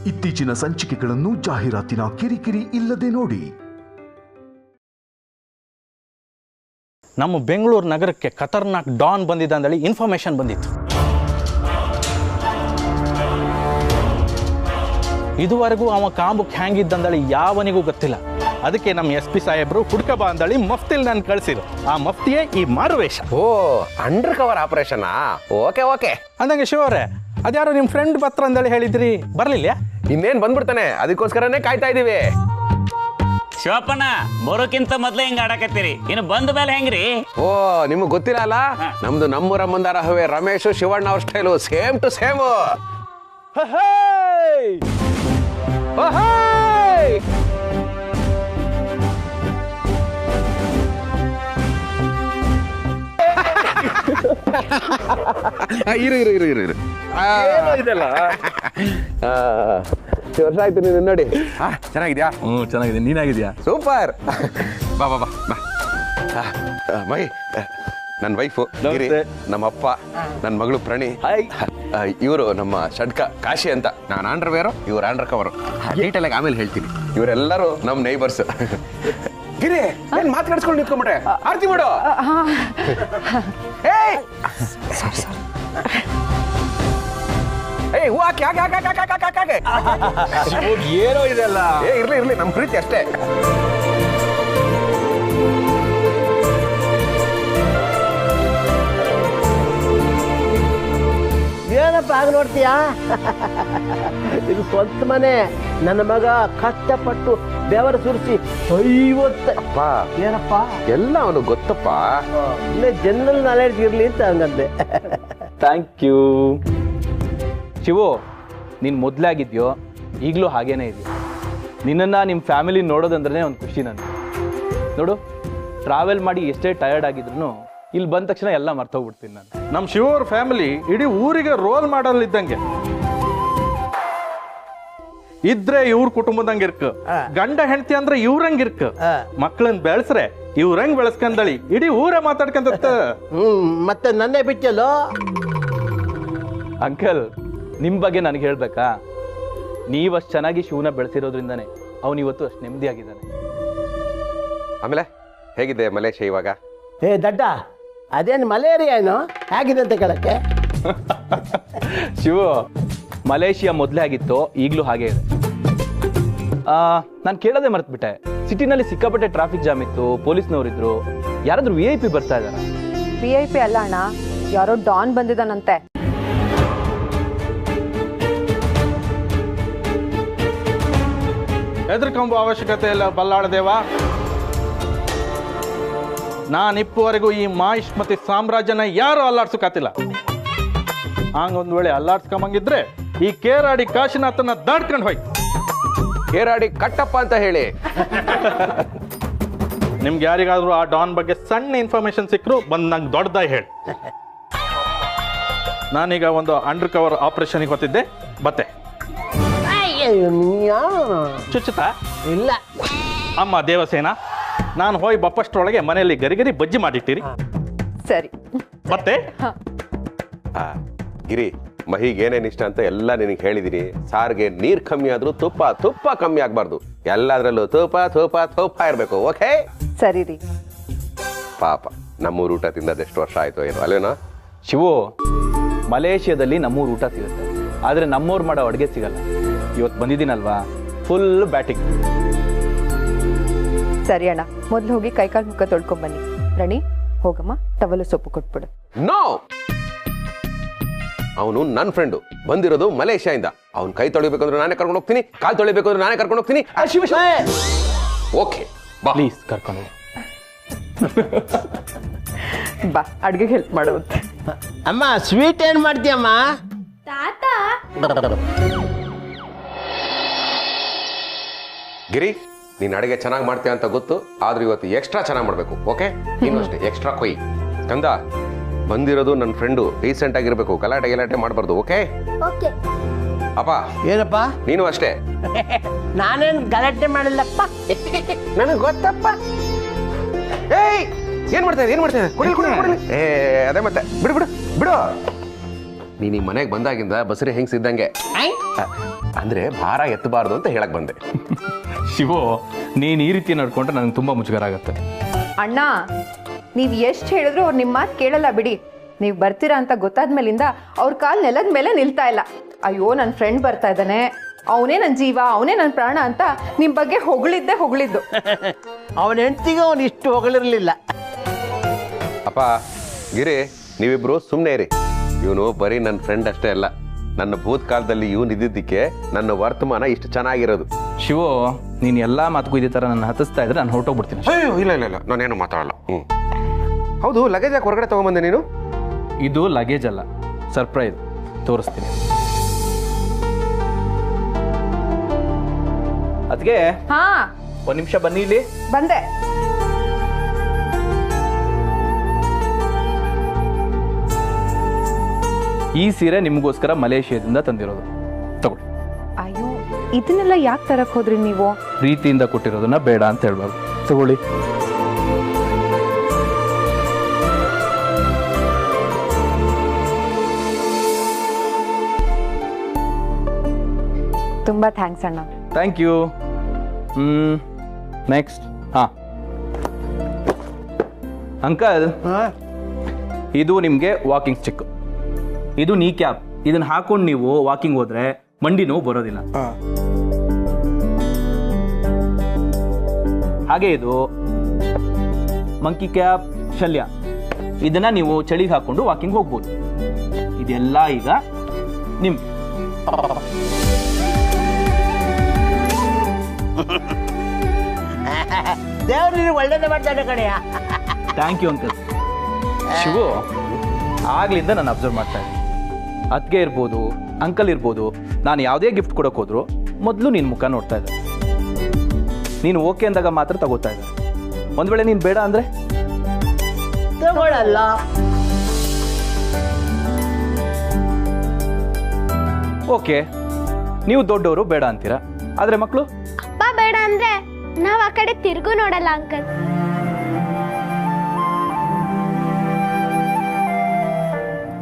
ಇತ್ತೀಚಿನ ಸಂಚಿಕೆಗಳನ್ನು ಜಾಹೀರಾತಿನ ಕಿರಿಕಿರಿ ಇಲ್ಲದೆ ನೋಡಿ. ನಮ್ಮ ಬೆಂಗಳೂರು ನಗರಕ್ಕೆ ಖತರ್ನಾಕ್ ಡಾನ್ ಬಂದಿದ್ದ ಅಂದೇಳಿ ಇನ್ಫಾರ್ಮೇಶನ್ ಬಂದಿತ್ತು. ಇದುವರೆಗೂ ಅವ ಕಾಂಬುಕ್ ಹ್ಯಾಂಗಿದ್ದಂದಳಿ ಯಾವನಿಗೂ ಗೊತ್ತಿಲ್ಲ. ಅದಕ್ಕೆ ನಮ್ಮ SP ಸಾಹೇಬರು ಹುಡ್ಕಬಾ ಅಂದಳಿ ಮಫ್ತಿಲ್ ನಾನು ಕಳಿಸಿದ್ರು. ಆ ಮಫ್ತಿಯೇ ಈ ಮಾರುವೇಷ. ಓ, under cover operation. Okay okay. ಅಂದಂಗೆ ಶಿವರೇ, ಅದ್ಯಾರೋ ನಿಮ್ಮ ಫ್ರೆಂಡ್ ಬತ್ರ ಅಂದೇಳಿ ಹೇಳಿದ್ರಿ, ಬರ್ಲಿಲ್ಲ? ಇನ್ನೇನ್ ಬಂದ್ಬಿಡ್ತಾನೆ, ಅದಕ್ಕೋಸ್ಕರನೇ ಕಾಯ್ತಾ ಇದೀವಿ. ಶಿವಪ್ಪನ ಬರೋಕ್ಕಿಂತ ಮೊದ್ಲೇ ಹಿಂಗ ಆಡಕತ್ತೀರಿ, ಇನ್ನು ಬಂದ ಮೇಲೆ ಹೆಂಗ್ರಿ? ಓ, ನಿಮ್ಗೆ ಗೊತ್ತಿಲ್ಲ ಅಲ್ಲ, ನಮ್ದು ನಮ್ಮೂರ ಮಂದಾರ ಹವೆ ರಮೇಶ್ ಶಿವಣ್ಣ ಅವ್ರ ಸ್ಟೈಲು ಸೇಮ್ ಟು ಸೇಮ್. ಇರು ಇರು ಇರು ಇರು ಇರು ಇದೆಲ್ಲ ವರ್ಷ ಆಯ್ತು ನೀನು ನೋಡಿ. ಚೆನ್ನಾಗಿದ್ಯಾ? ಚೆನ್ನಾಗಿದೆ. ನೀನಾಗಿದ್ಯಾ? ಸೂಪರ್. ಬಾ ಬಾ ಬಾ ಬಾ. ಮೈ, ನನ್ನ ವೈಫು ಗಿರಿ, ನಮ್ಮಪ್ಪ, ನನ್ನ ಮಗಳು ಪ್ರಣಿ, ಇವರು ನಮ್ಮ ಷಡ್ಕ ಕಾಶಿ ಅಂತ. ನಾನು ಆಂಡ್ರವೇರು, ಇವ್ರು ಆಂಡ್ರ ಕವರು. ಡೀಟೇಲ್ ಆಗಿ ಆಮೇಲೆ ಹೇಳ್ತೀನಿ. ಇವರೆಲ್ಲರೂ ನಮ್ಮ ನೈಬರ್ಸ್. ಗಿರಿ, ಏನ್ ಮಾತಾಡ್ಸ್ಕೊಂಡು ನಿಂತ್ಕೊಂಡ್ಬಿಟ್ರೆ? ಆರ್ತಿ ಮಾಡು. ಹೂ ಹಾಕಿ ಹಾಕಿ ಹಾಕಿ ಹಾಕಿ ಹಾಕಿ ಹಾಕಿ. ಏನೋ ಇದೆಲ್ಲ. ಇರ್ಲಿ ಇರ್ಲಿ, ನಮ್ಮ ಪ್ರೀತಿ ಅಷ್ಟೇ. ಏನಪ್ಪ ಆಗ ನೋಡ್ತೀಯಾ? ಇದು ಸ್ವಂತ ಮನೆ. ನನ್ನ ಮಗ ಕಷ್ಟಪಟ್ಟು ಬೆವರು ಸುರಿಸಿ 50. ಅಪ್ಪ, ಏನಪ್ಪ ಎಲ್ಲ ಅವನು ಗೊತ್ತಪ್ಪ. ಇಲ್ಲೇ ಜನರಲ್ ನಾಲೆಡ್ಜ್ ಇರ್ಲಿ ಅಂತ ಹಂಗಂದೆ. Thank you. ಶಿವು, ನೀನು ಮೊದಲಾಗಿದ್ಯೋ ಈಗಲೂ ಹಾಗೇನೇ ಇದೆಯೋ. ನಿನ್ನನ್ನು ನಿಮ್ಮ ಫ್ಯಾಮಿಲಿ ನೋಡೋದಂದ್ರೆ ಒಂದು ಖುಷಿ ನನಗೆ. ನೋಡು, ಟ್ರಾವೆಲ್ ಮಾಡಿ ಎಷ್ಟೇ ಟಯರ್ಡ್ ಆಗಿದ್ರು ಇಲ್ಲಿ ಬಂದ ತಕ್ಷಣ ಎಲ್ಲ ಮರ್ತೋಗ್ಬಿಡ್ತೀನಿ ನಾನು. ನಮ್ಮ ಶಿವವ್ರ ಫ್ಯಾಮಿಲಿ ಇಡೀ ಊರಿಗೆ ರೋಲ್ ಮಾಡಲ್ ಇದ್ದಂಗೆ. ಇದ್ರೆ ಇವ್ರ ಕುಟುಂಬದಂಗೆ ಇರ್ಕ, ಗಂಡ ಹೆಂಡತಿ ಅಂದ್ರೆ ಇವ್ರಂಗೆ ಇರ್ಕ, ಮಕ್ಕಳನ್ನ ಬೆಳೆಸ್ರೆ ಇವ್ರಂಗ್ ಬೆಳೆಸ್ಕಂದಳಿ ಇಡೀ ಊರೇ ಮಾತಾಡ್ಕಂತ. ಮತ್ತೆ ನನ್ನೇ ಬಿಟ್ಟಲ್ಲೋ. ಅಂಕಲ್, ನಿಮ್ಮ ಬಗ್ಗೆ ನನಗೆ ಹೇಳ್ಬೇಕಾ? ನೀವಷ್ಟು ಚೆನ್ನಾಗಿ ಶಿವನ ಬೆಳೆಸಿರೋದ್ರಿಂದಾನೆ ಅವನು ಇವತ್ತು ಅಷ್ಟು ನೆಮ್ಮದಿಯಾಗಿದ್ದಾನೆ. ಆಮೇಲೆ ಹೇಗಿದೆ ಮಲೇಷಿಯಾ ಇವಾಗ? ದಡ್ಡ, ಅದೇನು ಮಲೇರಿಯಾ ಏನೋ ಹೇಗಿದೆ ಅಂತ ಕೇಳಕ್ಕೆ? ಶಿವು, ಮಲೇಷಿಯಾ ಮೊದಲೇ ಆಗಿತ್ತು, ಈಗಲೂ ಹಾಗೆ ಇದೆ. ನಾನು ಕೇಳೋದೇ ಮರ್ತ್ಬಿಟ್ಟೆ, ಸಿಟಿನಲ್ಲಿ ಸಿಕ್ಕಾಪಟ್ಟೆ ಟ್ರಾಫಿಕ್ ಜಾಮ್ ಇತ್ತು, ಪೊಲೀಸ್ನವರಿದ್ರು. ಯಾರಾದ್ರೂ VIP ಬರ್ತಾ ಇದಾರ? VIP ಅಲ್ಲ ಅಣ್ಣ, ಯಾರೋ ಡಾನ್ ಬಂದಿದ್ದಾನಂತೆ. ಹೆದರ್ಕೊಂಬ ಅವಶ್ಯಕತೆ ಇಲ್ಲ ಬಲ್ಲಾಳ ದೇವ. ನಾನಿಪ್ಪುವರೆಗೂ ಈ ಮಾಹಿಷ್ಮತಿ ಸಾಮ್ರಾಜ್ಯನ ಯಾರು ಅಲ್ಲಾಡ್ಸೋಕಾತಿಲ್ಲ. ಹಂಗೊಂದ್ ವೇಳೆ ಅಲ್ಲಾಡ್ಸ್ಕೊಂಬಂಗಿದ್ರೆ ಈ ಕೇರಾಡಿ ಕಾಶಿನಾಥನ ದಾಡ್ಕೊಂಡು ಹೋಯ್. ಕೇರಾಡಿ ಕಟ್ಟಪ್ಪ ಅಂತ ಹೇಳಿ. ನಿಮ್ಗೆ ಯಾರಿಗಾದ್ರೂ ಆ ಡಾನ್ ಬಗ್ಗೆ ಸಣ್ಣ ಇನ್ಫಾರ್ಮೇಶನ್ ಸಿಕ್ಕರು ಬಂದು ನಂಗೆ ದೊಡ್ಡದಾಗಿ ಹೇಳಿ. ನಾನೀಗ ಒಂದು ಅಂಡರ್ ಕವರ್ ಆಪರೇಷನ್ಗೆ ಹೊತ್ತಿದ್ದೆ, ಬತ್ತೆ. ಚುಚ್ಚುತ್ತಾ? ಇಲ್ಲ. ಅಮ್ಮ ದೇವಸೇನಾ, ನಾನು ಹೋಗಿ ಬಪ್ಪಷ್ಟರೊಳಗೆ ಮನೆಯಲ್ಲಿ ಗರಿ ಬಜ್ಜಿ ಮಾಡಿಟ್ಟಿರಿ. ಸರಿ, ಮತ್ತೆ ಗಿರಿ, ಮಹಿಗೆ ಏನೇನು ಇಷ್ಟ ಅಂತ ಎಲ್ಲ ನಿನಗೆ ಹೇಳಿದೀನಿ. ಸಾರಿಗೆ ನೀರು ಕಮ್ಮಿ ಆದ್ರೂ ತುಪ್ಪ ಕಮ್ಮಿ ಆಗ್ಬಾರ್ದು. ಎಲ್ಲದರಲ್ಲೂ ತುಪ್ಪ ಇರಬೇಕು. ಓಕೆ? ಸರಿ ರೀ. ಪಾಪ, ನಮ್ಮೂರು ಊಟ ತಿಂದದ್ದು ಎಷ್ಟು ವರ್ಷ ಆಯ್ತು ಏನೋ ಅಲ್ವೇನೋ? ಶಿವು, ಮಲೇಷಿಯಾದಲ್ಲಿ ನಮ್ಮೂರು ಊಟ ಸಿಗುತ್ತೆ, ಆದರೆ ನಮ್ಮೂರು ಮಾಡೋ ಅಡುಗೆ ಸಿಗಲ್ಲ. ಇವತ್ತು ಬಂದಿದ್ದೀನಲ್ವಾ, ಫುಲ್ ಬ್ಯಾಟಿಂಗ್. ಸರಿ ಅಣ್ಣ, ಮೊದ್ಲು ಹೋಗಿ ಕೈಕಾಲು ಮುಖ ತೊಳ್ಕೊಂಬನ್ನಿ. ರಣಿ, ಹೋಗಮ್ಮ, ಟವಲು ಸೊಪ್ಪು ಕೊಟ್ಬಿಡು. ನೋ, ಅವನು ನನ್ನ ಫ್ರೆಂಡು, ಬಂದಿರೋದು ಮಲೇಷಿಯಾದಿಂದ. ಅವ್ನು ಕೈ ತೊಳಿಬೇಕು ಅಂದ್ರೆ ನಾನೇ ಕರ್ಕೊಂಡು ಹೋಗ್ತೀನಿ, ಕಾಲು ತೊಳಿಬೇಕು ಅಂದ್ರೆ ನಾನೇ ಕರ್ಕೊಂಡು ಹೋಗ್ತೀನಿ. ಓಕೆ, ಪ್ಲೀಸ್ ಕರ್ಕೊಂಡು ಬಾ, ಅಡ್ಗೆಗೆ ಹೆಲ್ಪ್ ಮಾಡುತ್ತೆ. ಅಮ್ಮ, ಸ್ವೀಟ್ ಏನ್ ಮಾಡ್ತೀಯಮ್ಮ? ಗಿರಿ, ನೀನು ಅಡುಗೆ ಚೆನ್ನಾಗಿ ಮಾಡ್ತೀಯ ಅಂತ ಗೊತ್ತು, ಆದ್ರೂ ಇವತ್ತು ಎಕ್ಸ್ಟ್ರಾ ಚೆನ್ನಾಗಿ ಮಾಡಬೇಕು. ಓಕೆ? ನೀನು ಅಷ್ಟೇ ಎಕ್ಸ್ಟ್ರಾ ಕೊಯ್. ಕಂದ, ಬಂದಿರೋದು ನನ್ನ ಫ್ರೆಂಡು, ರೀಸೆಂಟ್ ಆಗಿರ್ಬೇಕು, ಗಲಾಟೆ ಮಾಡಬಾರ್ದು. ಓಕೆ? ಅಪ್ಪ. ಏನಪ್ಪ? ನೀನು ಅಷ್ಟೇ. ನಾನೇನು ಗಲಾಟೆ ಮಾಡಿಲ್ಲಪ್ಪ, ನನಗೆ ಗೊತ್ತಪ್ಪ. ಏಯ್, ಏನ್ ಮಾಡ್ತಾ ಇದೆ? ಏ, ಅದೇ ಮತ್ತೆ ಬಿಡು. ನೀನು ಈ ಮನೆಗೆ ಬಂದಾಗಿಂದ ಬಸರಿ ಹೆಂಗ್ಸ್ ಇದ್ದಂಗೆ. ಅಂದ್ರೆ ಭಾರ ಎತ್ತಬಾರ್ದು ಅಂತ ಹೇಳಕ್ ಬಂದೆ. ಶಿವು, ನೀನು ಈ ರೀತಿ ನಡ್ಕೊಂಡ್ರೆ ನನಗೆ ತುಂಬ ಮುಜುಗರ ಆಗುತ್ತೆ. ಅಣ್ಣ, ನೀವು ಎಷ್ಟು ಹೇಳಿದ್ರು ಅವ್ರು ನಿಮ್ಮ ಮಾತು ಕೇಳಲ್ಲ ಬಿಡಿ. ನೀವು ಬರ್ತೀರಾ ಅಂತ ಗೊತ್ತಾದ್ಮೇಲಿಂದ ಅವ್ರ ಕಾಲು ನೆಲದ ಮೇಲೆ ನಿಲ್ತಾ ಇಲ್ಲ. ಅಯ್ಯೋ, ನನ್ನ ಫ್ರೆಂಡ್ ಬರ್ತಾ ಇದ್ದಾನೆ, ಅವನೇ ನನ್ನ ಜೀವ, ಅವನೇ ನನ್ನ ಪ್ರಾಣ ಅಂತ ನಿಮ್ಮ ಬಗ್ಗೆ ಹೊಗಳಿದ್ದು. ಅವನ ಹೆಂಡತಿಗೆ ಅವನು ಇಷ್ಟು ಹೊಗಳಿರಲಿಲ್ಲ. ಅಪ್ಪ ಗಿರಿ, ನೀವಿಬ್ರು ಸುಮ್ಮನೆ ಇರಿ. ಇವನು ಬರೀ ನನ್ನ ಫ್ರೆಂಡ್ ಅಷ್ಟೇ ಅಲ್ಲ, ನನ್ನ ಭೂತಕಾಲದಲ್ಲಿ ಇವನು ಇದ್ದಿದ್ದಕ್ಕೆ ನನ್ನ ವರ್ತಮಾನ ಇಷ್ಟು ಚೆನ್ನಾಗಿರೋದು. ಶಿವು, ನೀನು ಎಲ್ಲ ಮಾತುಗೂ ಇದೇ ಥರ ನನ್ನ ಹತ್ತಿಸ್ತಾ ಇದ್ರೆ ನಾನು ಹೊರಟೋಗ್ಬಿಡ್ತೀನಿ. ಅಯ್ಯೋ ಇಲ್ಲ ನಾನೇನು ಮಾತಾಡಲ್ಲ. ಹೌದು, ಲಗೇಜ್ ಯಾಕೆ ಹೊರಗಡೆ ತಗೊಂಬಂದೆ ನೀನು? ಇದು ಲಗೇಜ್ ಅಲ್ಲ, ಸರ್ಪ್ರೈಸ್. ತೋರಿಸ್ತೀನಿ. ಅದಕ್ಕೆ ಹಾ, ಒಂದು ನಿಮಿಷ ಬನ್ನಿ ಇಲ್ಲಿ. ಬಂದೆ. ಈ ಸೀರೆ ನಿಮಗೋಸ್ಕರ ಮಲೇಷಿಯಾದಿಂದ ತಂದಿರೋದು, ತಗೊಳ್ಳಿ. ಅಯ್ಯೋ, ಇದನ್ನೆಲ್ಲ ಯಾಕೆ ತರಕ್ ಹೋದ್ರಿ ನೀವು? ಪ್ರೀತಿಯಿಂದ ಕೊಟ್ಟಿರೋದನ್ನ ಬೇಡ ಅಂತ ಹೇಳ್ಬಾರ್ದು. ತಗೊಳ್ಳಿ. ತುಂಬಾ ಥ್ಯಾಂಕ್ಸ್ ಅಣ್ಣ. Thank you. ನೆಕ್ಸ್ಟ್. ಹಾಂ ಅಂಕಲ್, ಇದು ನಿಮಗೆ ವಾಕಿಂಗ್ ಸ್ಟಿಕ್. ಇದು ನೀ ಕ್ಯಾಪ್. ಇದನ್ನ ಹಾಕೊಂಡು ನೀವು ವಾಕಿಂಗ್ ಹೋದ್ರೆ ಮಂಡಿ ನೋವು ಬರೋದಿಲ್ಲ. ಹಾಗೆ ಇದು ಮಂಕಿ ಕ್ಯಾಪ್ ಶಲ್ಯ. ಇದನ್ನ ನೀವು ಚಳಿಗೆ ಹಾಕೊಂಡು ವಾಕಿಂಗ್ ಹೋಗ್ಬೋದು. ಇದೆಲ್ಲ ಈಗ ನಿಮ್. ದೇವ್ರು ಒಳ್ಳೇದೇ ಮಾಡ್ತಾನೆ ಕಡೆಯ. Thank you uncle. ಶಿವು, ಆಗ್ಲಿಂದ ನಾನು ಅಬ್ಸರ್ವ್ ಮಾಡ್ತಾ ಇದ್ದೀನಿ. ಅದ್ಗೆ ಇರ್ಬೋದು, ಅಂಕಲ್ ಇರ್ಬೋದು, ನಾನು ಯಾವುದೇ ಗಿಫ್ಟ್ ಕೊಡೋಕೆ ಹೋದ್ರು ಮೊದಲು ನಿನ್ನ ಮುಖ ನೋಡ್ತಾ ಇದ್ದೆ. ನೀನು ಓಕೆ ಅಂದಾಗ ಮಾತ್ರ ತಗೋತಾ ಇದ್ದೆ. ಒಂದು ವೇಳೆ ನೀನು ಬೇಡ ಅಂದರೆ ತಗೊಳ್ಳಲ್ಲ. ಓಕೆ, ನೀವು ದೊಡ್ಡವರು ಬೇಡ ಅಂತೀರಾ, ಆದರೆ ಮಕ್ಕಳು ಅಪ್ಪ ಬೇಡ ಅಂದ್ರೆ ನಾವ್ ಆ ಕಡೆ ತಿರ್ಗು ನೋಡಲ್ಲ ಅಂಕಲ್.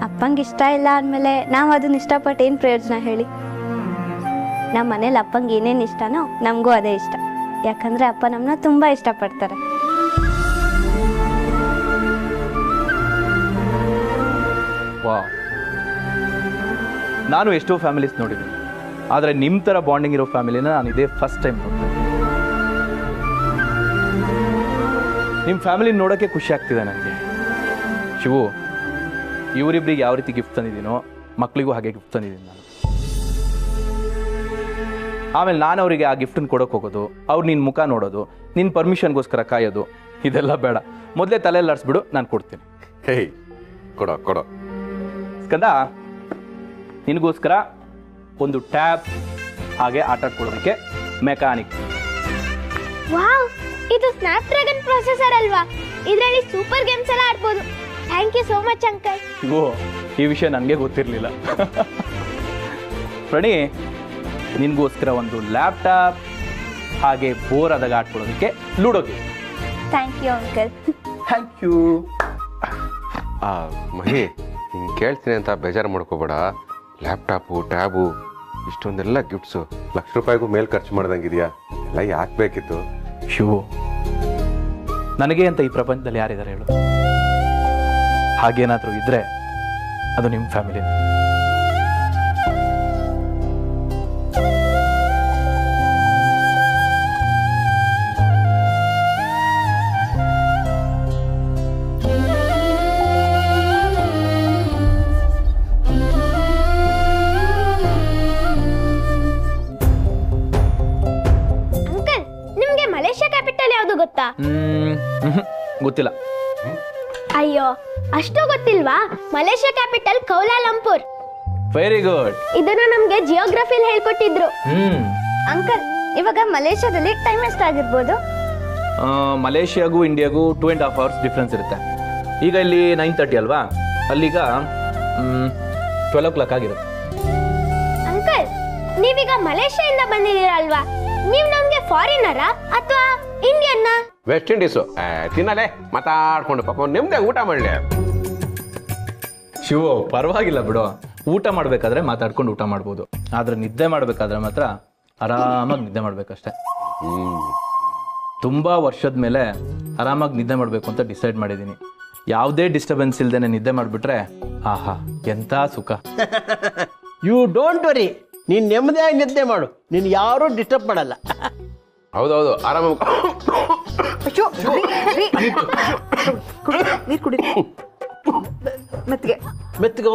ಅಪ್ಪಂಗೆ ಇಷ್ಟ ಇಲ್ಲ ಅಂದಮೇಲೆ ನಾವು ಅದನ್ನ ಇಷ್ಟಪಟ್ಟು ಏನು ಪ್ರಯೋಜನ ಹೇಳಿ? ನಮ್ಮ ಮನೇಲಿ ಅಪ್ಪಂಗೆ ಏನೇನು ಇಷ್ಟನೋ ನಮಗೂ ಅದೇ ಇಷ್ಟ. ಯಾಕಂದ್ರೆ ಅಪ್ಪ ನಮ್ಮನ್ನ ತುಂಬ ಇಷ್ಟಪಡ್ತಾರೆ. ವಾ, ನಾನು ಎಷ್ಟೋ ಫ್ಯಾಮಿಲೀಸ್ ನೋಡಿದ್ದೀನಿ, ಆದರೆ ನಿಮ್ಮ ಥರ ಬಾಂಡಿಂಗ್ ಇರೋ ಫ್ಯಾಮಿಲಿನ ನಾನು ಇದೇ ಫಸ್ಟ್ ಟೈಮ್ ನೋಡ್ತೀನಿ. ನಿಮ್ಮ ಫ್ಯಾಮಿಲಿ ನೋಡೋಕ್ಕೆ ಖುಷಿ ಆಗ್ತಿದೆ ನನಗೆ. ಶಿವು, ಇವರಿಬ್ಬರಿಗೆ ಯಾವ ರೀತಿ ಗಿಫ್ಟ್ ತಂದಿದ್ದೀನೋ ಮಕ್ಕಳಿಗೂ ಹಾಗೆ ಗಿಫ್ಟ್ ತಂದಿದ್ದೀನಿ ನಾನು. ಆಮೇಲೆ ನಾನು ಅವರಿಗೆ ಆ ಗಿಫ್ಟನ್ನು ಕೊಡೋಕೆ ಹೋಗೋದು, ಅವ್ರು ನಿನ್ನ ಮುಖ ನೋಡೋದು, ನಿನ್ನ ಪರ್ಮಿಷನ್ಗೋಸ್ಕರ ಕಾಯೋದು, ಇದೆಲ್ಲ ಬೇಡ. ಮೊದಲೇ ತಲೆಯಲ್ಲಿ ಆಡಿಸ್ಬಿಡು, ನಾನು ಕೊಡ್ತೀನಿ. ಹೇಯ್, ಕೊಡೋ. ಸ್ಕಂದ, ನಿನಗೋಸ್ಕರ ಒಂದು ಟ್ಯಾಬ್, ಹಾಗೆ ಆಟ ಆಡ್ಕೊಳ್ಳೋದಕ್ಕೆ ಮೆಕ್ಯಾನಿಕ್. ವಾವ್, ಇದು ಸ್ನ್ಯಾಪ್ ಡ್ರ್ಯಾಗನ್ ಪ್ರೊಸೆಸರ್ ಅಲ್ವಾ? ಇದರಲ್ಲಿ ಸೂಪರ್ ಗೇಮ್ಸ್ ಎಲ್ಲ ಆಡ್ಬೋದು. Thank you so much uncle. ಓ, ಈ ವಿಷಯ ನನಗೆ ಗೊತ್ತಿರಲಿಲ್ಲ. ಪ್ರಣಿ, ನಿನಗೋಸ್ಕರ ಒಂದು ಲ್ಯಾಪ್ಟಾಪ್, ಹಾಗೆ ಬೋರ್ ಆದಾಗ ಆಡ್ಕೊಳ್ಳೋದಕ್ಕೆ ludo game. Thank you uncle. Thank you. Mahi, ಹಿಂಗೆ ಕೇಳ್ತೀನಿ ಅಂತ ಬೇಜಾರು ಮಾಡ್ಕೋಬೇಡ. ಲ್ಯಾಪ್ಟಾಪು, ಟ್ಯಾಬು, ಇಷ್ಟೊಂದೆಲ್ಲ ಗಿಫ್ಟ್ಸು ₹1,00,000 ಮೇಲೆ ಖರ್ಚು ಮಾಡ್ದಂಗಿದೆಯಾ? ಎಲ್ಲ ಯಾಕೆ ಬೇಕಿತ್ತು? ಶಿವು, ನನಗೆ ಅಂತ ಈ ಪ್ರಪಂಚದಲ್ಲಿ ಯಾರಿದ್ದಾರೆ ಹೇಳು? ಹಾಗೇನಾದರೂ ಇದ್ರೆ ಅದು ನಿಮ್ಮ ಫ್ಯಾಮಿಲಿ. ಅಂಕಲ್, ನಿಮ್ಗೆ ಮಲೇಷ್ಯಾ ಕ್ಯಾಪಿಟಲ್ ಯಾವುದು ಗೊತ್ತಾ? ಗೊತ್ತಿಲ್ಲ. ಅಯ್ಯೋ, ಅಷ್ಟು ಗೊತ್ತಿಲ್ವಾ? Malaysia capital Kuala Lumpur. Very good. ಇದನ್ನ ನಮ್ಗೆ ಜಿಯೋಗ್ರಫಿಲಿ ಹೇಳ್ಕೊಟ್ಟಿದ್ರು. ಅಂಕಲ್, ಇವಾಗ ಮಲೇಷ್ಯಾದಲ್ಲಿ ಟೈಮ್ ಎಷ್ಟಾಗಿರ್ಬೋದು? ಮಲೇಷಿಯಾಗೂ ಇಂಡಿಯಾಗೂ 2.5 hours ಡಿಫ್ರೆನ್ಸ್ ಇರುತ್ತೆ. ಈಗ ಇಲ್ಲಿ 9:30 ಅಲ್ವಾ? ಅಲ್ಲಿಗ 12 o'clock ಆಗಿರುತ್ತೆ. ಅಂಕಲ್, ನೀವೀಗ ಮಲೇಷ್ಯಾದಿಂದ ಬಂದಿದ್ದೀರಲ್ವಾ? ನೀವು ನಮ್ಗೆ ಫಾರಿನರಾ ಅಥವಾ ಇಂಡಿಯನ್ನ? West Indies. ತಿನ್ನಲೇ ಮಾತಾಡ್ಕೊಂಡು ಪಾಪ ನಿಮ್ದೆ ಊಟ ಮಾಡಲಿ. ಶಿವು, ಪರವಾಗಿಲ್ಲ ಬಿಡು. ಊಟ ಮಾಡಬೇಕಾದ್ರೆ ಮಾತಾಡ್ಕೊಂಡು ಊಟ ಮಾಡ್ಬೋದು, ಆದರೆ ನಿದ್ದೆ ಮಾಡಬೇಕಾದ್ರೆ ಮಾತ್ರ ಆರಾಮಾಗಿ ನಿದ್ದೆ ಮಾಡಬೇಕಷ್ಟೆ. ತುಂಬ ವರ್ಷದ ಮೇಲೆ ಆರಾಮಾಗಿ ನಿದ್ದೆ ಮಾಡಬೇಕು ಅಂತ ಡಿಸೈಡ್ ಮಾಡಿದ್ದೀನಿ. ಯಾವುದೇ ಡಿಸ್ಟರ್ಬೆನ್ಸ್ ಇಲ್ದೇನೆ ನಿದ್ದೆ ಮಾಡಿಬಿಟ್ರೆ ಆಹಾ ಎಂಥ ಸುಖ. ಯು ಡೋಂಟ್ ವರಿ, ನೀನು ನೆಮ್ಮದಿಯಾಗಿ ನಿದ್ದೆ ಮಾಡು, ನೀನು ಯಾರೂ ಡಿಸ್ಟರ್ಬ್ ಮಾಡಲ್ಲ. ಹೌದೌದು, ಆರಾಮಾಗಿ ಅಯ್ಯೋ ನೀರು ಕುಡಿ ಮೆತ್ತಿಗೆ ಮೆತ್ತಗೋ.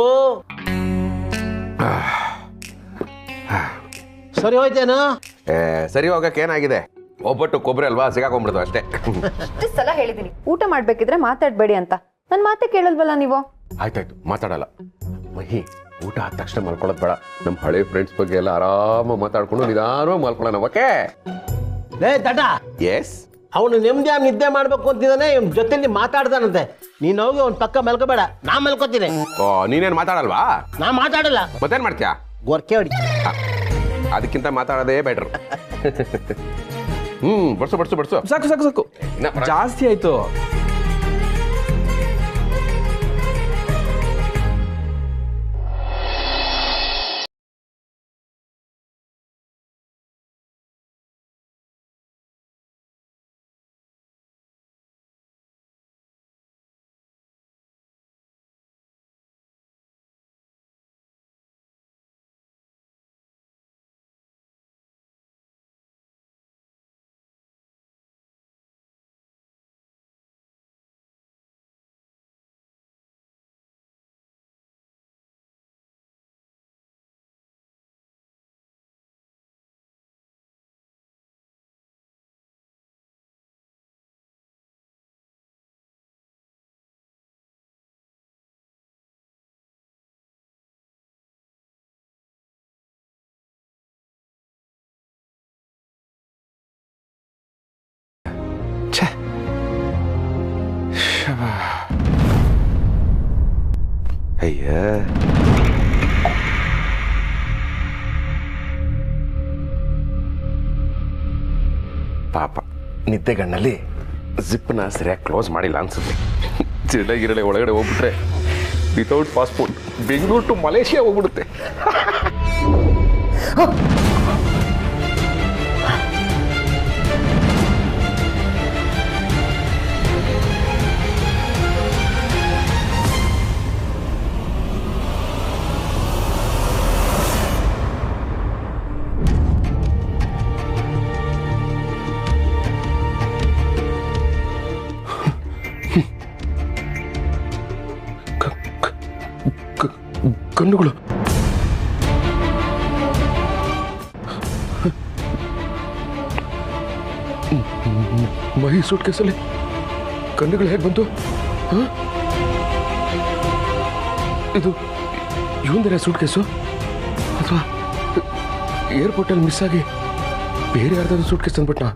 ಸರಿ ಹೋಯ್ತೇನೋ? ಸರಿ ಹೋಗಕ್ಕೆ ಏನಾಗಿದೆ, ಒಬ್ಬಟ್ಟು ಕೊಬ್ಬರಿ ಅಲ್ವಾ, ಸಿಗಾಕೊಂಡ್ಬಿಡ್ತು ಅಷ್ಟೇ. ಎಷ್ಟು ಸಲ ಹೇಳಿದ್ದೀನಿ ಊಟ ಮಾಡ್ಬೇಕಿದ್ರೆ ಮಾತಾಡ್ಬೇಡಿ ಅಂತ, ನನ್ನ ಮಾತೆ ಕೇಳಲ್ವಲ್ಲ ನೀವು. ಆಯ್ತಾಯ್ತು, ಮಾತಾಡಲ್ಲ. ಮಹಿ, ಊಟ ಆದ ತಕ್ಷಣ ಮಲ್ಕೊಳ್ಳೋದು ಬೇಡ. ನಮ್ಮ ಹಳೆ ಫ್ರೆಂಡ್ಸ್ ಬಗ್ಗೆ ಎಲ್ಲ ಆರಾಮಾಗಿ ಮಾತಾಡ್ಕೊಂಡು ನಿಧಾನವಾಗಿ ಮಲ್ಕೊಳ್ಳೋಣ, ಓಕೆ? ಲೇ ದಡ್ಡ, ಎಸ್, ಅವನು ನೆಮ್ಮದಿಯಾಗಿ ನಿದ್ದೆ ಮಾಡ್ಬೇಕು ಅಂತಿದ್ದಾನೆ, ಇವನ್ ಜೊತೆಲಿ ಮಾತಾಡ್ತಾನಂತೆ. ನೀನು ಹೋಗಿ ಅವ್ನ ಪಕ್ಕ ಮಲ್ಕೋಬೇಡ, ನಾ ಮಲ್ಕೋತೀನಿ. ಓ, ನೀನೇನು ಮಾತಾಡಲ್ವಾ? ನಾ ಮಾತಾಡಲ್ಲ, ಮತ್ತೇನು ಮಾಡ್ತೀಯಾ? ಗೊರ್ಕೆ ಹೊಡಿ. ಅದಕ್ಕಿಂತ ಮಾತಾಡೋದೇ ಬೆಟ್ರ್. Buds buds buds. ಸಾಕು ಸಾಕು ಸಾಕು, ಜಾಸ್ತಿ ಆಯ್ತು. ಅಯ್ಯ, ಪಾಪ ನಿದ್ದೆಗಣ್ಣಲ್ಲಿ ಜಿಪ್ನ ಸರಿಯಾಗಿ ಕ್ಲೋಸ್ ಮಾಡಿಲ್ಲ ಅನ್ಸುತ್ತೆ. ಗಿರಳೆ ಒಳಗಡೆ ಹೋಗ್ಬಿಟ್ರೆ without passport Bengaluru to Malaysia ಹೋಗ್ಬಿಡುತ್ತೆ. ಕಣ್ಣುಗಳು ಮಹಿ ಸೂಟ್ ಕೇಸಲ್ಲಿ ಕಣ್ಣುಗಳು ಹೇಗೆ ಬಂತು? ಇದು ಇವಂದರೆ ಸೂಟ್ ಕೇಸು ಅಥವಾ ಏರ್ಪೋರ್ಟಲ್ಲಿ ಮಿಸ್ ಆಗಿ ಬೇರೆ ಯಾರ್ದಾದ್ರು ಸೂಟ್ ಕೇಸ್ ತಂದ್ಬಿಟ್ನಾ?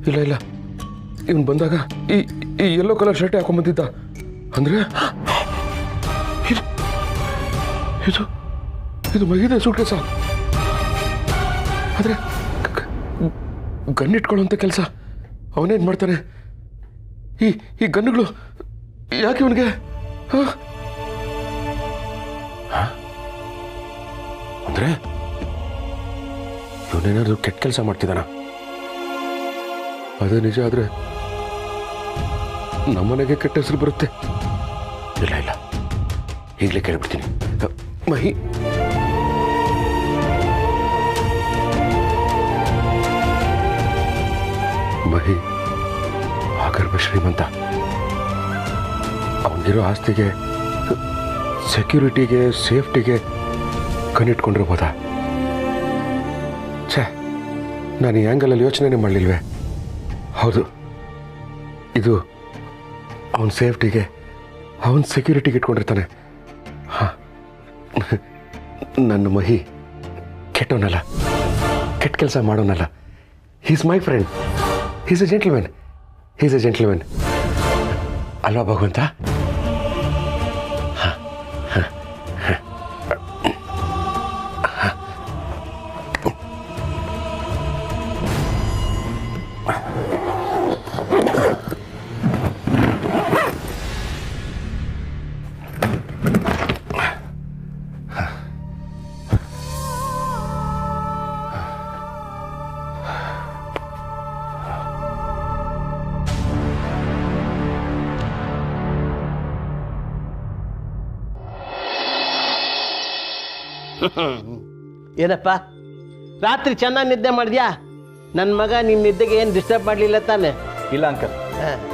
ಇಲ್ಲ ಇಲ್ಲ, ಇವನು ಬಂದಾಗ ಈ ಯೆಲ್ಲೋ ಕಲರ್ ಶರ್ಟ್ ಹಾಕೊಂಡ್ಬಂದಿದ್ದ. ಅಂದ್ರೆ ಇದು ಇದು ಮಗಿದೆ ಸೂಟ್ ಕೇಸ. ಆದ್ರೆ ಗನ್ನಿಟ್ಕೊಳ್ಳೋಂಥ ಕೆಲಸ ಅವನೇನು ಮಾಡ್ತಾನೆ? ಈ ಗನ್ನುಗಳು ಯಾಕೆ ಇವನಿಗೆ? ಅಂದ್ರೆ ಇವನೇನಾದ್ರು ಕೆಟ್ಟ ಕೆಲಸ ಮಾಡ್ತಿದ್ದಾನ? ಅದೇ ನಿಜ ಆದ್ರೆ ನಮ್ಮನೆಗೆ ಕೆಟ್ಟ ಹೆಸರು ಬರುತ್ತೆ. ಇಲ್ಲ ಇಲ್ಲ, ಈಗಲೇ ಕೇಳಿಬಿಡ್ತೀನಿ. ಮಹಿ, ಮಹಿ ಆಗರ್ಭ ಶ್ರೀಮಂತ. ಅವನಿಗಿರೋ ಆಸ್ತಿಗೆ, ಸೆಕ್ಯೂರಿಟಿಗೆ, ಸೇಫ್ಟಿಗೆ ಕಣ್ಣಿಟ್ಕೊಂಡಿರ್ಬೋದಾ? ಛೇ, ನಾನು ಈ ಆ್ಯಂಗಲಲ್ಲಿ ಯೋಚನೆ ಮಾಡಲಿಲ್ವೇ? ಹೌದು, ಇದು ಅವನ ಸೇಫ್ಟಿಗೆ, ಅವನ ಸೆಕ್ಯೂರಿಟಿಗೆ ಇಟ್ಕೊಂಡಿರ್ತಾನೆ. ಹಾಂ, ನನ್ನ ಮಹಿ ಕೆಟ್ಟವನಲ್ಲ, ಕೆಟ್ಟ ಕೆಲಸ ಮಾಡೋನಲ್ಲ. Is my friend, is a gentleman, is a gentleman ಅಲ್ವಾ ಭಗವಂತ? ಏನಪ್ಪ ರಾತ್ರಿ ಚೆನ್ನಾಗಿ ನಿದ್ದೆ ಮಾಡಿದ್ಯಾ? ನನ್ನ ಮಗ ನಿನ್ನ ನಿದ್ದೆಗೆ ಏನು ಡಿಸ್ಟರ್ಬ್ ಮಾಡಲಿಲ್ಲ ತಾನೆ? ಇಲ್ಲ ಅಂಕಲ್,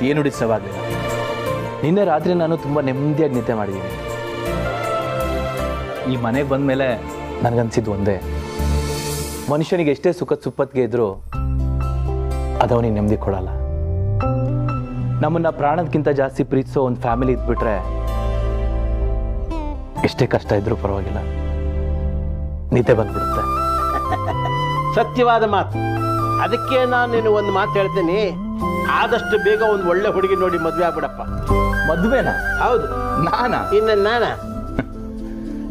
ಏನು ಡಿಸ್ಟರ್ಬ್ ಆಗಲಿಲ್ಲ. ನಿನ್ನೆ ರಾತ್ರಿ ನಾನು ತುಂಬ ನೆಮ್ಮದಿಯಾಗಿ ನಿದ್ದೆ ಮಾಡಿದ್ದೀನಿ. ಈ ಮನೆಗೆ ಬಂದ ಮೇಲೆ ನನಗನ್ಸಿದ್ದು ಒಂದೇ, ಮನುಷ್ಯನಿಗೆ ಎಷ್ಟೇ ಸುಖದ ಸುಪ್ಪತ್ತಿಗೆ ಇದ್ರೂ ಅದು ಅವನಿಗೆ ನೆಮ್ಮದಿ ಕೊಡಲ್ಲ. ನಮ್ಮನ್ನ ಪ್ರಾಣದಕ್ಕಿಂತ ಜಾಸ್ತಿ ಪ್ರೀತಿಸೋ ಒಂದು ಫ್ಯಾಮಿಲಿ ಇದ್ಬಿಟ್ರೆ ಎಷ್ಟೇ ಕಷ್ಟ ಇದ್ರೂ ಪರವಾಗಿಲ್ಲ, ನಿದ್ದೆ ಬಂದ್ಬಿಡುತ್ತೆ. ಸತ್ಯವಾದ ಮಾತು. ಅದಕ್ಕೆ ನಾನು ನೀನು ಒಂದು ಮಾತು ಹೇಳ್ತೀನಿ, ಆದಷ್ಟು ಬೇಗ ಒಂದು ಒಳ್ಳೆ ಹುಡುಗಿ ನೋಡಿ ಮದುವೆ ಆಗ್ಬಿಡಪ್ಪ. ಮದುವೆನಾ? ಹೌದು. ನಾನಾ? ಇನ್ನು ನಾನಾ?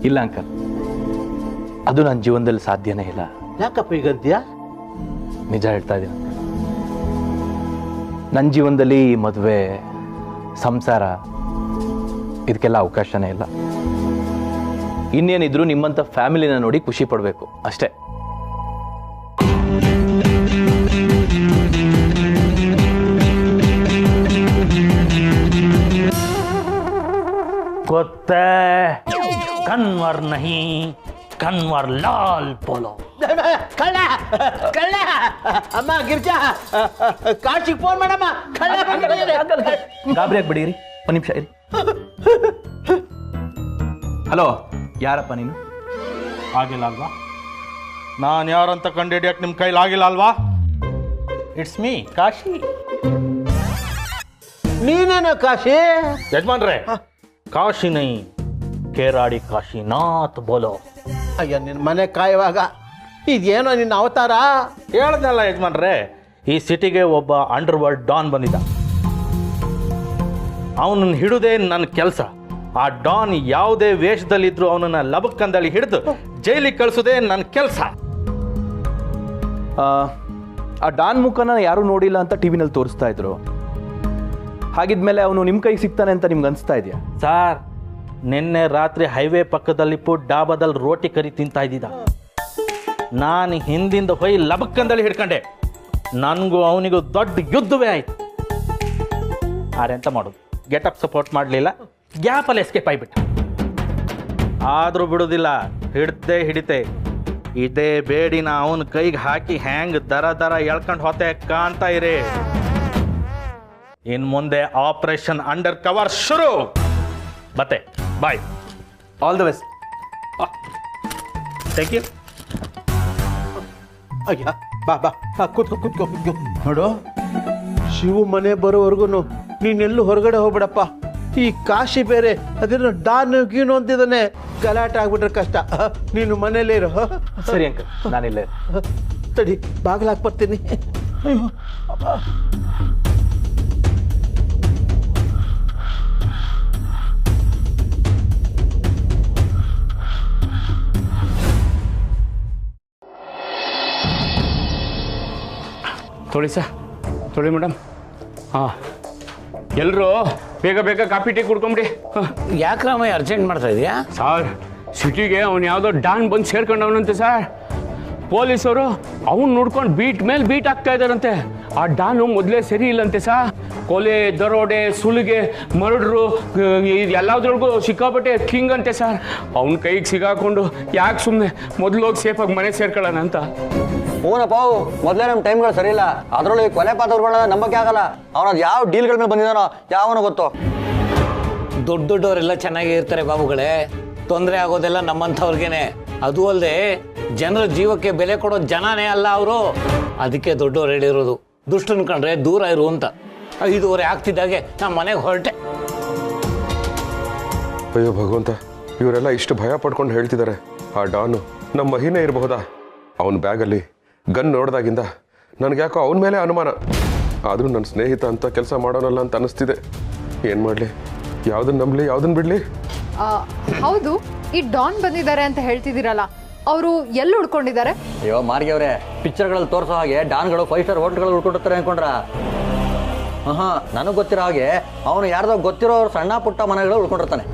ಇಲ್ಲ ಅಂಕಲ್, ಅದು ನನ್ನ ಜೀವನದಲ್ಲಿ ಸಾಧ್ಯನೇ ಇಲ್ಲ. ಯಾಕಪ್ಪ ಈಗಂತೀಯ? ನಿಜ ಹೇಳ್ತಾ ಇದ್ದೀನಿ. ನನ್ನ ಜೀವನದಲ್ಲಿ ಈ ಮದುವೆ, ಸಂಸಾರ ಇದಕ್ಕೆಲ್ಲ ಅವಕಾಶನೇ ಇಲ್ಲ. ಇನ್ನೇನಿದ್ರು ನಿಮ್ಮಂಥ ಫ್ಯಾಮಿಲಿನ ನೋಡಿ ಖುಷಿ ಪಡಬೇಕು ಅಷ್ಟೇ. ಗೊತ್ತೇ ಕನ್ವರ್ ನಹಿ ಕನ್ವರ್ ಲಾಲ್ ಬೋಲೋ. ಕಳ್ಳ ಕಳ್ಳ ಅಮ್ಮ ಗಿರ್ಜಾ, ಕಾಶಿಗೆ ಫೋನ್ ಮಾಡಮ್ಮ. ಗಾಬರಿ ಆಗ್ಬಿಡಿರಿ, ಒಂದು ನಿಮಿಷ ಇರಿ. ಹಲೋ, ಯಾರಪ್ಪ ನೀನು? ಆಗಿಲ್ಲ ಅಲ್ವಾ? ನಾನು ಯಾರಂತ ಕಂಡುಹಿಡಿಯಕ್ಕೆ ನಿಮ್ಮ ಕೈಲಿ ಆಗಿಲ್ಲ ಅಲ್ವಾ? It's me Kashi. ನೀನೇನೋ ಕಾಶಿ? ಯಜಮಾನ್ರೆ, ಕಾಶಿ ನೈ ಕೇರಾಡಿ ಕಾಶಿನಾಥ್ ಬೋಲೋ. ಅಯ್ಯ, ನಿನ್ನ ಮನೆ ಕಾಯುವಾಗ ಇದೇನೋ ನಿನ್ನ ಅವತಾರ? ಹೇಳ್ದಲ್ಲ ಯಜಮಾನ್ರೆ, ಈ ಸಿಟಿಗೆ ಒಬ್ಬ ಅಂಡರ್ ವರ್ಲ್ಡ್ ಡಾನ್ ಬಂದಿದ್ದ. ಅವನನ್ನು ಹಿಡುದೇ ನನ್ನ ಕೆಲಸ. ಆ ಡಾನ್ ಯಾವುದೇ ವೇಷದಲ್ಲಿದ್ರು ಅವನನ್ನ ಲಬಕ್ಕಂದಳಿ ಹಿಡಿದು ಜೈಲಿಗೆ ಕಳಿಸೋದೇ ನನ್ನ ಕೆಲಸ. ಆ ಡಾನ್ ಮುಖನ ಯಾರೂ ನೋಡಿಲ್ಲ ಅಂತ ಟಿವಿನಲ್ಲಿ ತೋರಿಸ್ತಾ ಇದ್ರು. ಹಾಗಿದ್ಮೇಲೆ ಅವನು ನಿಮ್ಮ ಕೈಗೆ ಸಿಗ್ತಾನೆ ಅಂತ ನಿಮ್ಗೆ ಅನಿಸ್ತಾ ಇದೆಯಾ? ಸರ್, ನಿನ್ನೆ ರಾತ್ರಿ ಹೈವೇ ಪಕ್ಕದಲ್ಲಿ ಡಾಬಾದಲ್ಲಿ ರೋಟಿ ಕರಿ ತಿಂತಾ ಇದ್ದಿದ್ದ. ನಾನು ಹಿಂದಿಂದ ಹೋಗಿ ಲಬಕ್ಕಂದಳಿ ಹಿಡ್ಕೊಂಡೆ. ನನಗೂ ಅವನಿಗೂ ದೊಡ್ಡ ಯುದ್ಧವೇ ಆಯ್ತು. ಆರೆಂತ ಮಾಡೋದು, ಗೆಟಪ್ ಸಪೋರ್ಟ್ ಮಾಡಲಿಲ್ಲ, ಗ್ಯಾಪಲ್ಲಿ ಎಸ್ಕೇಪ್ ಆಗಿಬಿಟ್ಟ. ಆದರೂ ಬಿಡೋದಿಲ್ಲ, ಹಿಡ್ದೇ ಹಿಡಿತೆ. ಇದೇ ಬೇಡಿನ ಅವನ ಕೈಗೆ ಹಾಕಿ ಹ್ಯಾಂಗ್ ದರ ದರ ಎಳ್ಕೊಂಡು ಹೋತೆ ಕಾಣ್ತಾ ಇರಿ. ಇನ್ನು ಮುಂದೆ ಆಪರೇಷನ್ ಅಂಡರ್ ಕವರ್ ಶುರು. ಬತ್ತೆ bye. All the best. Thank you. ಅಯ್ಯ, ಬಾ ಬಾ, ಕೂತ್ಕೋ ಕೂತ್ಕೋ ಕೂತ್ಕೋ. ನೋಡು, ಶಿವು ಮನೆ ಬರೋವರೆಗೂ ನೀನೆಲ್ಲೂ ಹೊರಗಡೆ ಹೋಗ್ಬಿಡಪ್ಪ. ಈ ಕಾಶಿ ಬೇರೆ, ಅದೇನೋ ಡಾನು ಗೀನು ಅಂತಿದ್ದಾನೆ. ಗಲಾಟೆ ಆಗ್ಬಿಟ್ರೆ ಕಷ್ಟ. ನೀನು ಮನೇಲೇ ಇರೋ. ಸರಿ ಅಂಕಲ್, ನಾನಿಲ್ಲೇ. ತಡಿ, ಬಾಗಿಲು ಹಾಕ್ಬರ್ತೀನಿ. ಅಯ್ಯೋ ಅಪ್ಪ. ತೊಳಿ ಸರ್, ತೊಳಿ ಮೇಡಮ್. ಹಾಂ, ಎಲ್ಲರೂ ಬೇಗ ಬೇಗ ಕಾಫಿ ಟೀ ಕುಡ್ಕೊಂಬಿಡಿ. ಯಾಕೆ ರಾಮಯ್ಯ ಅರ್ಜೆಂಟ್ ಮಾಡ್ತಾ ಇದೆಯಾ? ಸರ್, ಸಿಟಿಗೆ ಅವ್ನು ಯಾವುದೋ ಡಾನ್ ಬಂದು ಸೇರ್ಕೊಂಡವನಂತೆ ಸರ್. ಪೊಲೀಸರು ಅವ್ನು ನೋಡ್ಕೊಂಡು ಬೀಟ್ ಮೇಲೆ ಬೀಟ್ ಆಗ್ತಾ ಇದ್ದಾರಂತೆ. ಆ ಡಾನು ಮೊದಲೇ ಸರಿ ಇಲ್ಲಂತೆ ಸರ್. ಕೊಲೆ, ದರೋಡೆ, ಸುಲಿಗೆ, ಮರ್ಡ್ರು ಎಲ್ಲದ್ರೊಳಗೂ ಸಿಕ್ಕಾಪಟ್ಟೆ ಕಿಂಗ್ ಅಂತೆ ಸರ್. ಅವ್ನ ಕೈಗೆ ಸಿಗಾಕೊಂಡು ಯಾಕೆ ಸುಮ್ಮನೆ ಮೊದಲು ಹೋಗಿ ಸೇಫಾಗಿ ಮನೆ ಸೇರ್ಕೊಳ್ಳೋಣ ಅಂತ. ಹೂನಪ್ಪ, ಮೊದಲೇ ನಮ್ಮ ಟೈಮ್ಗಳು ಸರಿ ಇಲ್ಲ. ಅದರೊಳಗೆ ಕೊಲೆ ಪಾತ್ರಗಳನ್ನ ನಂಬಕ್ಕೆ ಆಗಲ್ಲ. ಅವನದು ಯಾವ ಡೀಲ್ಗಳ ಮೇಲೆ ಬಂದಿದ್ದಾನೋ ಯಾವನೋ ಗೊತ್ತು. ದೊಡ್ಡ ದೊಡ್ಡವರೆಲ್ಲ ಚೆನ್ನಾಗೇ ಇರ್ತಾರೆ ಬಾಬುಗಳೇ, ತೊಂದರೆ ಆಗೋದೆಲ್ಲ ನಮ್ಮಂಥವ್ರಿಗೇನೆ. ಅದು ಅಲ್ಲದೆ ಜನರ ಜೀವಕ್ಕೆ ಬೆಲೆ ಕೊಡೋ ಜನನೇ ಅಲ್ಲ ಅವರು. ಅದಕ್ಕೆ ದೊಡ್ಡವ್ರು ಹೇಳಿರೋದು, ದುಷ್ಟನ್ ಕಂಡ್ರೆ ದೂರ ಇರು ಅಂತ. 5:30 ಆಗ್ತಿದ್ದಾಗೆ ನಮ್ಮ ಮನೆಗೆ ಹೊರಟೆ. ಅಯ್ಯೋ ಭಗವಂತ, ಇವರೆಲ್ಲ ಇಷ್ಟು ಭಯ ಪಡ್ಕೊಂಡು ಹೇಳ್ತಿದ್ದಾರೆ. ಆ ಡಾನು ನಮ್ಮ ಮಹಿನೇ ಇರಬಹುದಾ? ಅವನ ಬ್ಯಾಗಲ್ಲಿ ಗನ್ ನೋಡಿದಾಗಿಂದ ನನಗ್ಯಾಕೋ ಅವನ ಮೇಲೆ ಅನುಮಾನ. ಆದರೂ ನನ್ನ ಸ್ನೇಹಿತ ಅಂತ ಕೆಲಸ ಮಾಡೋನಲ್ಲ ಅಂತ ಅನ್ನಿಸ್ತಿದೆ. ಏನು ಮಾಡಲಿ, ಯಾವುದನ್ನು ನಂಬಲಿ, ಯಾವುದನ್ನು ಬಿಡಲಿ? ಹೌದು, ಈ ಡಾನ್ ಬಂದಿದ್ದಾರೆ ಅಂತ ಹೇಳ್ತಿದ್ದೀರಲ್ಲ, ಅವರು ಎಲ್ಲಿ ಉಳ್ಕೊಂಡಿದ್ದಾರೆ? ಅಯ್ಯೋ ಮಾರ್ಗಿಯವ್ರೆ, ಪಿಕ್ಚರ್ಗಳಲ್ಲಿ ತೋರಿಸೋ ಹಾಗೆ ಡಾನ್ಗಳು 5 ಸ್ಟಾರ್ ಹೋಟೆಲ್ಗಳು ಉಳ್ಕೊಂಡಿರ್ತಾರೆ ಅನ್ಕೊಂಡ್ರ? ನನಗೆ ಗೊತ್ತಿರೋ ಹಾಗೆ ಅವನು ಯಾರ್ದೋ ಗೊತ್ತಿರೋ ಸಣ್ಣ ಪುಟ್ಟ ಮನೆಗಳು ಉಳ್ಕೊಂಡಿರ್ತಾನೆ.